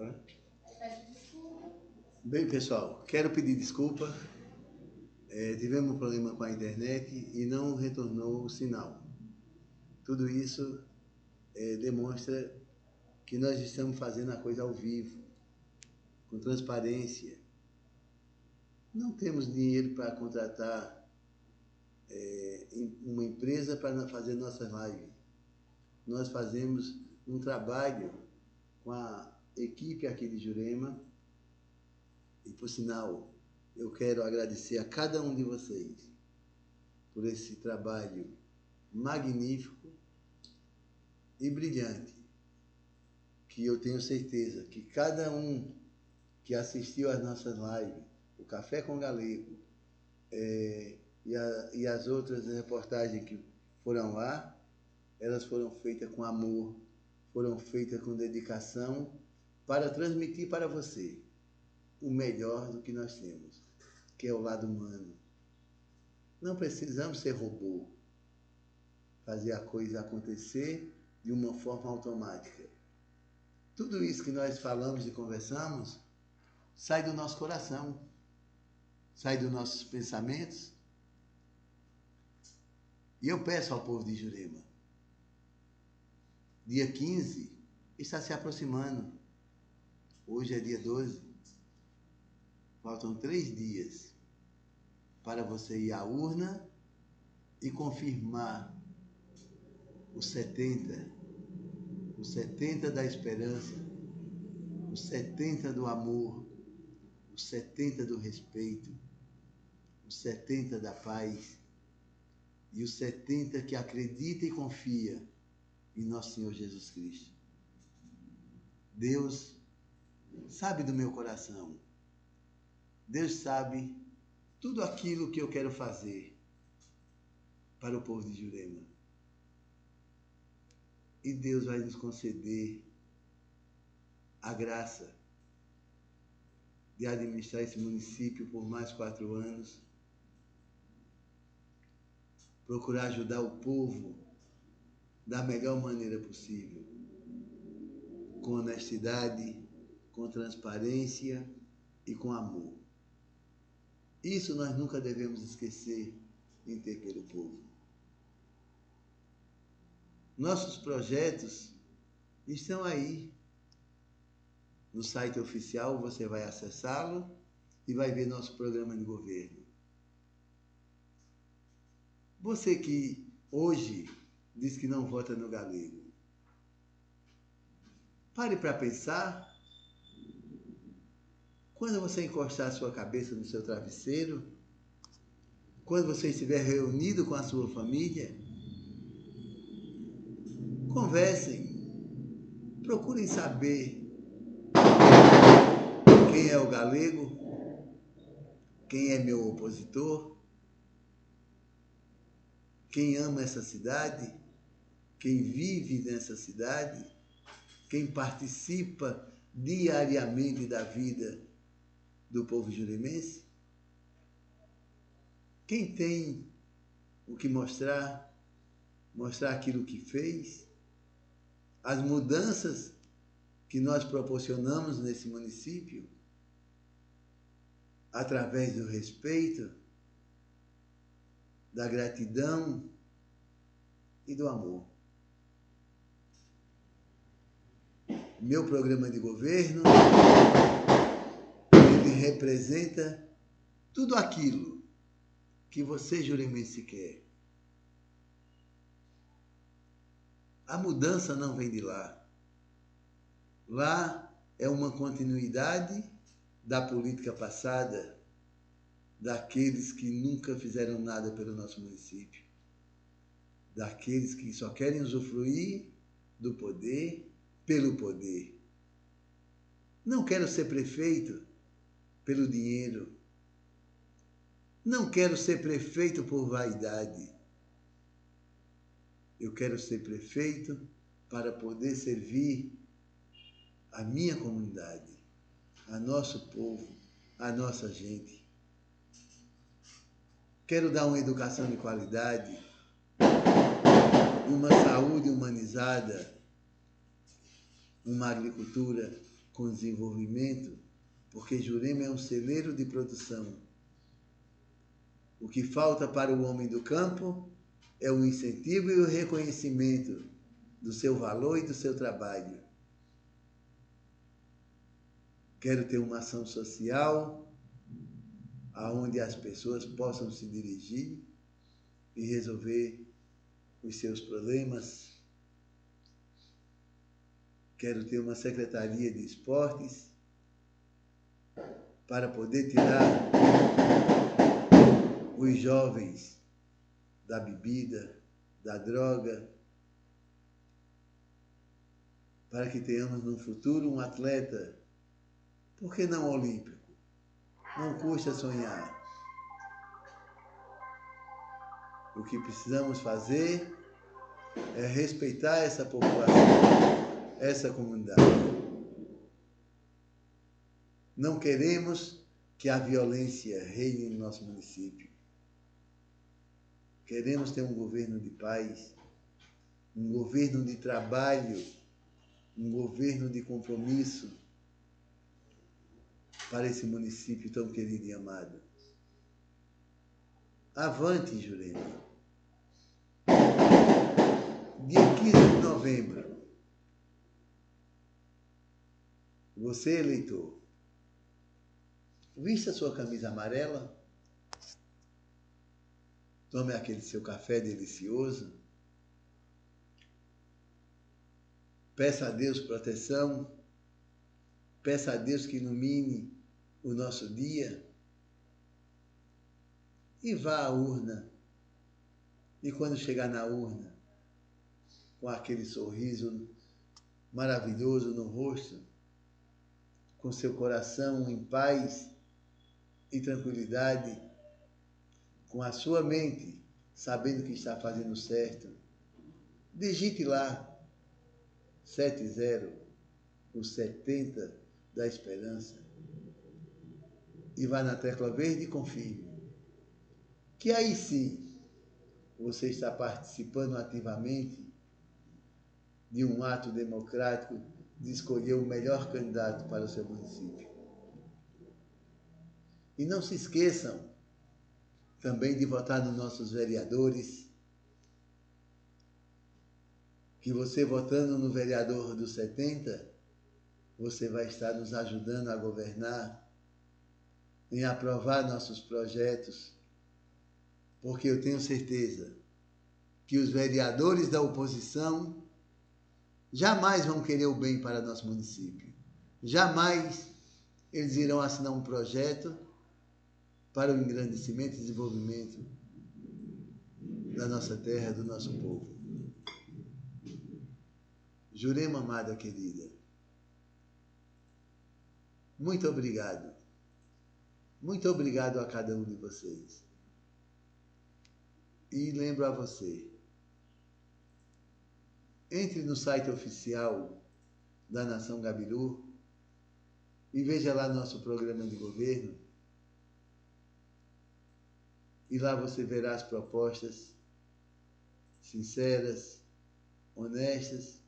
Bora? Bem, pessoal, quero pedir desculpa. Tivemos um problema com a internet e não retornou o sinal. Tudo isso demonstra que nós estamos fazendo a coisa ao vivo, com transparência. Não temos dinheiro para contratar uma empresa para fazer nossas lives. Nós fazemos um trabalho com a equipe aqui de Jurema e, por sinal, eu quero agradecer a cada um de vocês por esse trabalho magnífico e brilhante, que eu tenho certeza que cada um que assistiu às nossas lives, o Café com Galego, e as outras reportagens que foram lá, elas foram feitas com amor, foram feitas com dedicação, para transmitir para você o melhor do que nós temos, que é o lado humano. Não precisamos ser robô, fazer a coisa acontecer de uma forma automática. Tudo isso que nós falamos e conversamos sai do nosso coração, sai dos nossos pensamentos. E eu peço ao povo de Jurema, dia 15 está se aproximando, hoje é dia 12, faltam 3 dias para você ir à urna e confirmar os 70 da esperança, os 70 do amor, os 70 do respeito, os 70 da paz e os 70 que acredita e confia em nosso Senhor Jesus Cristo. Deus sabe do meu coração. Deus sabe tudo aquilo que eu quero fazer para o povo de Jurema. E Deus vai nos conceder a graça de administrar esse município por mais 4 anos, procurar ajudar o povo da melhor maneira possível, com honestidade, com transparência e com amor. Isso nós nunca devemos esquecer em ter pelo povo. Nossos projetos estão aí. No site oficial você vai acessá-lo e vai ver nosso programa de governo. Você que hoje diz que não vota no Galego, pare para pensar. Quando você encostar a sua cabeça no seu travesseiro, quando você estiver reunido com a sua família, conversem, procurem saber quem é o Galego, quem é meu opositor, quem ama essa cidade, quem vive nessa cidade, quem participa diariamente da vida do povo juremense, quem tem o que mostrar aquilo que fez, as mudanças que nós proporcionamos nesse município, através do respeito, da gratidão e do amor. Meu programa de governo, ele representa tudo aquilo que você, juremense, quer. A mudança não vem de lá. Lá é uma continuidade da política passada, daqueles que nunca fizeram nada pelo nosso município, daqueles que só querem usufruir do poder pelo poder. Não quero ser prefeito pelo dinheiro. Não quero ser prefeito por vaidade. Eu quero ser prefeito para poder servir a minha comunidade, a nosso povo, a nossa gente. Quero dar uma educação de qualidade, uma saúde humanizada, uma agricultura com desenvolvimento, porque Jurema é um celeiro de produção. O que falta para o homem do campo é o incentivo e o reconhecimento do seu valor e do seu trabalho. Quero ter uma ação social aonde as pessoas possam se dirigir e resolver os seus problemas. Quero ter uma secretaria de esportes para poder tirar os jovens da bebida, da droga, para que tenhamos no futuro um atleta, por que não olímpico? Não custa sonhar. O que precisamos fazer é respeitar essa população, essa comunidade. Não queremos que a violência reine no nosso município. Queremos ter um governo de paz, um governo de trabalho, um governo de compromisso para esse município tão querido e amado. Avante, Jurema. Dia 15 de novembro, você, eleitor, vista sua camisa amarela, tome aquele seu café delicioso, peça a Deus proteção, peça a Deus que ilumine o nosso dia e vá à urna. E quando chegar na urna, com aquele sorriso maravilhoso no rosto, com seu coração em paz e tranquilidade, com a sua mente sabendo que está fazendo certo, digite lá 70, o 70 da esperança, e vá na tecla verde e confirme que aí sim você está participando ativamente de um ato democrático de escolher o melhor candidato para o seu município. E não se esqueçam também de votar nos nossos vereadores, que você votando no vereador do 70, você vai estar nos ajudando a governar, em aprovar nossos projetos, porque eu tenho certeza que os vereadores da oposição jamais vão querer o bem para nosso município. Jamais eles irão assinar um projeto para o engrandecimento e desenvolvimento da nossa terra, do nosso povo. Jurema amada querida, muito obrigado. Muito obrigado a cada um de vocês. E lembro a você, entre no site oficial da Nação Gabiru e veja lá nosso programa de governo. E lá você verá as propostas sinceras, honestas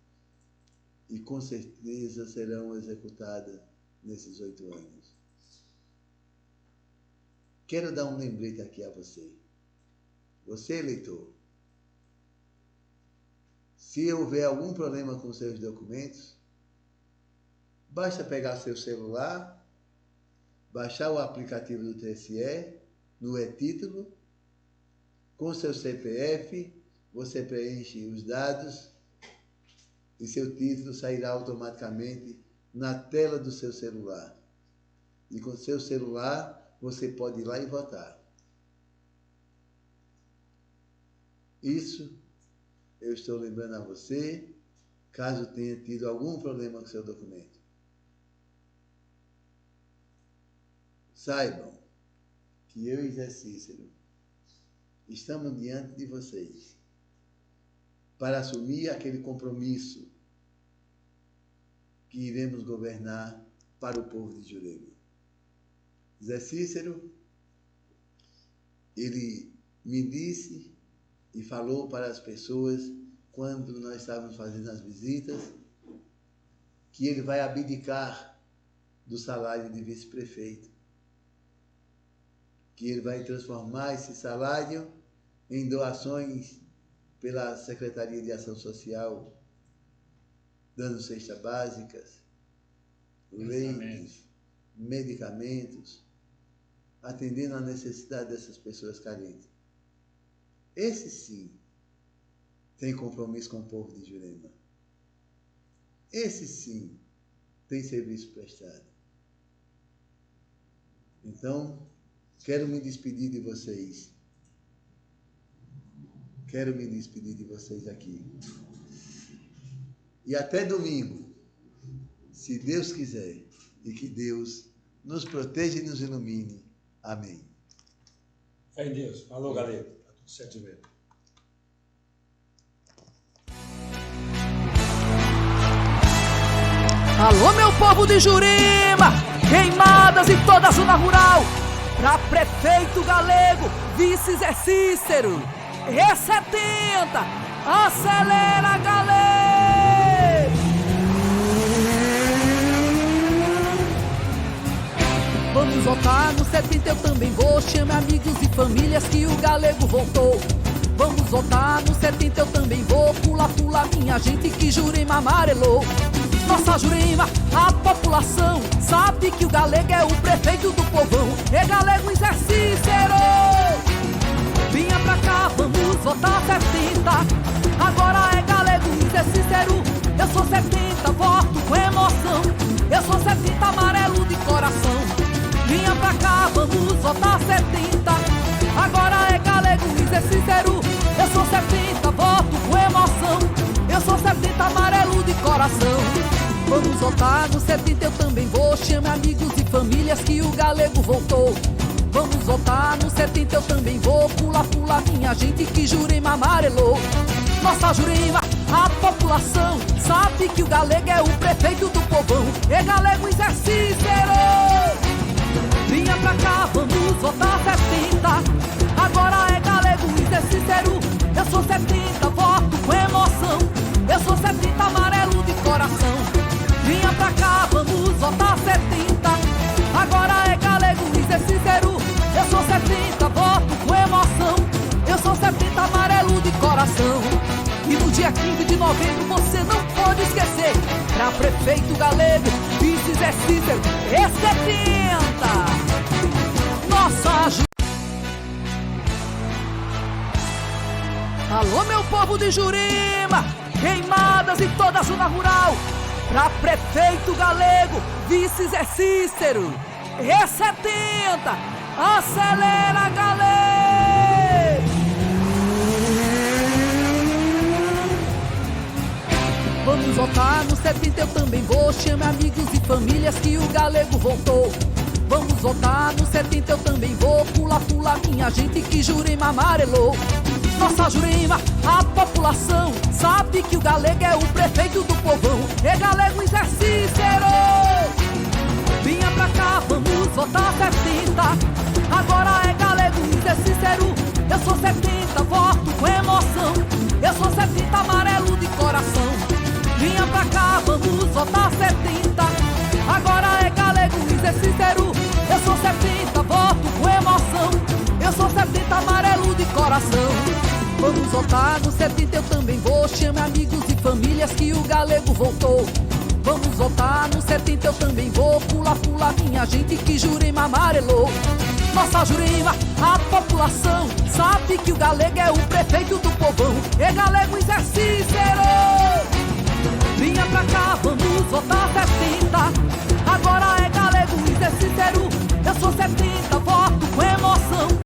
e com certeza serão executadas nesses 8 anos. Quero dar um lembrete aqui a você. Você, eleitor, se houver algum problema com seus documentos, basta pegar seu celular, baixar o aplicativo do TSE, no e-Título, com seu CPF, você preenche os dados e seu título sairá automaticamente na tela do seu celular. E com seu celular, você pode ir lá e votar. Isso eu estou lembrando a você, caso tenha tido algum problema com seu documento. Saibam que eu e Zé Cícero estamos diante de vocês para assumir aquele compromisso que iremos governar para o povo de Jurema. Zé Cícero, ele me disse e falou para as pessoas, quando nós estávamos fazendo as visitas, que ele vai abdicar do salário de vice-prefeito. Que ele vai transformar esse salário em doações pela Secretaria de Ação Social, dando cestas básicas, leites, medicamentos, atendendo à necessidade dessas pessoas carentes. Esse sim tem compromisso com o povo de Jurema. Esse sim tem serviço prestado. Então, quero me despedir de vocês. Quero me despedir de vocês aqui. E até domingo, se Deus quiser, e que Deus nos proteja e nos ilumine. Amém. Fé em Deus. Falou, galera. Tá tudo certo mesmo. Alô, meu povo de Jurema, Queimadas e toda a zona rural. Pra prefeito galego, vice Zé Cícero, E70, acelera, galego! Vamos votar no 70, eu também vou. Chame amigos e famílias que o galego voltou. Vamos votar no 70, eu também vou. Pula, pula, minha gente, que Jurema amarelou. Nossa Jurema, a população sabe que o galego é o prefeito do povão. É galego em Zé Cícero. Vinha pra cá, vamos votar 70. Agora é galego em Zé Cícero. Eu sou 70, voto com emoção. Eu sou 70, amarelo de coração. Vinha pra cá, vamos votar 70. Agora é galego em Zé Cícero. Eu sou 70, voto com emoção. Eu sou 70, amarelo de coração. Vamos votar no 70, eu também vou. Chame amigos e famílias que o galego voltou. Vamos votar no 70, eu também vou. Pula, pula, minha gente, que Jurema amarelou. Nossa Jurema, a população sabe que o galego é o prefeito do povão. É galego em Zé Cícero. Vinha pra cá, vamos votar 70. Agora é galego em Zé Cícero. Eu sou 70, voto com emoção. Eu sou 70, amarelo de coração. Vinha pra cá, vamos votar 70. Agora é galego em Zé Cícero. Eu sou 70, voto com emoção. Eu sou 70, amarelo de coração. E no dia 15 de novembro você não pode esquecer. Pra prefeito galego, vice Zé Cícero, E70. Nossa ajuda. Alô, meu povo de Jurema, Queimadas e toda a zona rural. Pra prefeito galego, vice Zé Cícero, E70, acelera, galego! Vamos votar no 70, eu também vou. Chame amigos e famílias que o galego voltou. Vamos votar no 70, eu também vou. Pula, pula, minha gente, que Jurema amarelou. Nossa Jurema, a população sabe que o galego é o prefeito do povão. É galego em Zé Cícero. Vinha pra cá, vamos votar 70. Agora é galego em Zé Cícero. Eu sou 70, voto com emoção. Eu sou 70, amarelo de coração. Vinha pra cá, vamos votar 70. Agora é galego em Zé Cícero. Eu sou 70, voto com emoção. Eu sou 70, amarelo de coração. Vamos votar no 70, eu também vou. Chame amigos e famílias que o galego voltou. Vamos votar no 70, eu também vou. Pula, pula, minha gente, que Jurema amarelou. Nossa Jurema, a população sabe que o galego é o prefeito